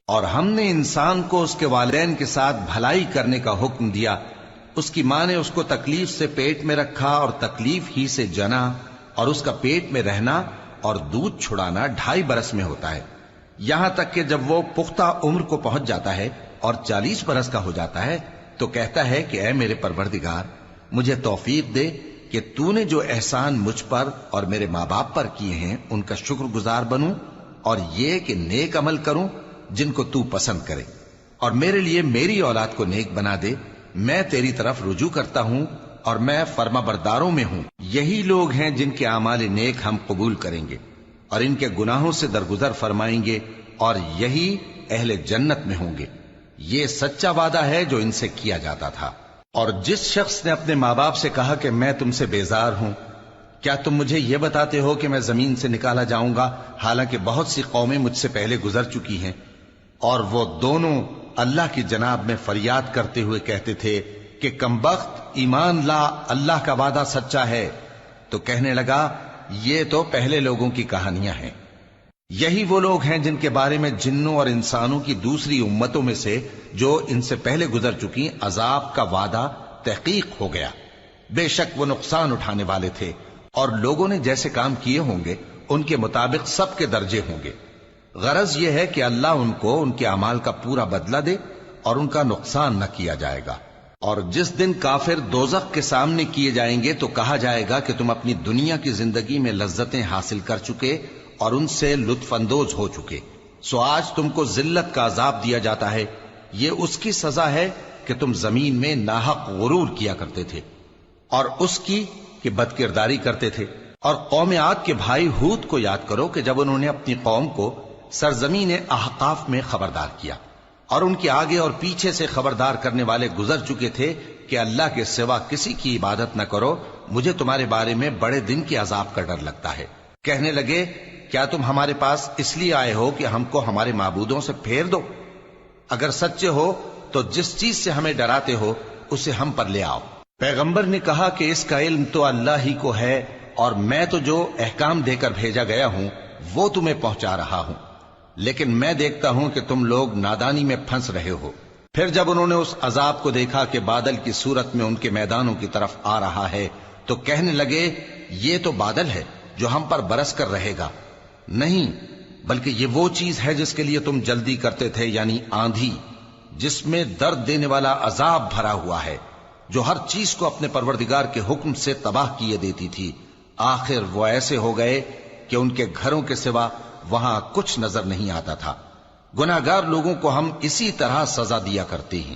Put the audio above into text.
اور ہم نے انسان کو اس کے والدین کے ساتھ بھلائی کرنے کا حکم دیا، اس کی ماں نے اس کو تکلیف سے پیٹ میں رکھا اور تکلیف ہی سے جنا، اور اس کا پیٹ میں رہنا اور دودھ چھڑانا 2.5 برس میں ہوتا ہے، یہاں تک کہ جب وہ پختہ عمر کو پہنچ جاتا ہے اور 40 برس کا ہو جاتا ہے تو کہتا ہے کہ اے میرے پروردگار، مجھے توفیق دے کہ تو نے جو احسان مجھ پر اور میرے ماں باپ پر کیے ہیں ان کا شکر گزار بنوں، اور یہ کہ نیک عمل کروں جن کو تو پسند کرے، اور میرے لیے میری اولاد کو نیک بنا دے، میں تیری طرف رجوع کرتا ہوں اور میں فرما برداروں میں ہوں۔ یہی لوگ ہیں جن کے اعمال نیک ہم قبول کریں گے اور ان کے گناہوں سے درگزر فرمائیں گے، اور یہی اہل جنت میں ہوں گے۔ یہ سچا وعدہ ہے جو ان سے کیا جاتا تھا۔ اور جس شخص نے اپنے ماں باپ سے کہا کہ میں تم سے بیزار ہوں، کیا تم مجھے یہ بتاتے ہو کہ میں زمین سے نکالا جاؤں گا، حالانکہ بہت سی قومیں مجھ سے پہلے گزر چکی ہیں؟ اور وہ دونوں اللہ کی جناب میں فریاد کرتے ہوئے کہتے تھے کہ کمبخت، ایمان لا، اللہ کا وعدہ سچا ہے۔ تو کہنے لگا یہ تو پہلے لوگوں کی کہانیاں ہیں، یہی وہ لوگ ہیں جن کے بارے میں جنوں اور انسانوں کی دوسری امتوں میں سے جو ان سے پہلے گزر چکی عذاب کا وعدہ تحقیق ہو گیا۔ بے شک وہ نقصان اٹھانے والے تھے، اور لوگوں نے جیسے کام کیے ہوں گے ان کے مطابق سب کے درجے ہوں گے۔ غرض یہ ہے کہ اللہ ان کو ان کے اعمال کا پورا بدلہ دے اور ان کا نقصان نہ کیا جائے گا۔ اور جس دن کافر دوزخ کے سامنے کیے جائیں گے تو کہا جائے گا کہ تم اپنی دنیا کی زندگی میں لذتیں حاصل کر چکے اور ان سے لطف اندوز ہو چکے، سو آج تم کو ذلت کا عذاب دیا جاتا ہے، یہ اس کی سزا ہے کہ تم زمین میں ناحق غرور کیا کرتے تھے، اور اس کی کہ بد کرداری کرتے تھے۔ اور قوم عاد کے بھائی ہود کو یاد کرو کہ جب انہوں نے اپنی قوم کو سرزمین احقاف میں خبردار کیا، اور ان کے آگے اور پیچھے سے خبردار کرنے والے گزر چکے تھے کہ اللہ کے سوا کسی کی عبادت نہ کرو، مجھے تمہارے بارے میں بڑے دن کے عذاب کا ڈر لگتا ہے۔ کہنے لگے کیا تم ہمارے پاس اس لیے آئے ہو کہ ہم کو ہمارے معبودوں سے پھیر دو؟ اگر سچے ہو تو جس چیز سے ہمیں ڈراتے ہو اسے ہم پر لے آؤ۔ پیغمبر نے کہا کہ اس کا علم تو اللہ ہی کو ہے، اور میں تو جو احکام دے کر بھیجا گیا ہوں وہ تمہیں پہنچا رہا ہوں، لیکن میں دیکھتا ہوں کہ تم لوگ نادانی میں پھنس رہے ہو۔ پھر جب انہوں نے اس عذاب کو دیکھا کہ بادل کی صورت میں ان کے میدانوں کی طرف آ رہا ہے تو کہنے لگے یہ تو بادل ہے جو ہم پر برس کر رہے گا، نہیں بلکہ یہ وہ چیز ہے جس کے لیے تم جلدی کرتے تھے، یعنی آندھی، جس میں درد دینے والا عذاب بھرا ہوا ہے، جو ہر چیز کو اپنے پروردگار کے حکم سے تباہ کیے دیتی تھی۔ آخر وہ ایسے ہو گئے کہ ان کے گھروں کے سوا وہاں کچھ نظر نہیں آتا تھا۔ گناہگار لوگوں کو ہم اسی طرح سزا دیا کرتے ہیں۔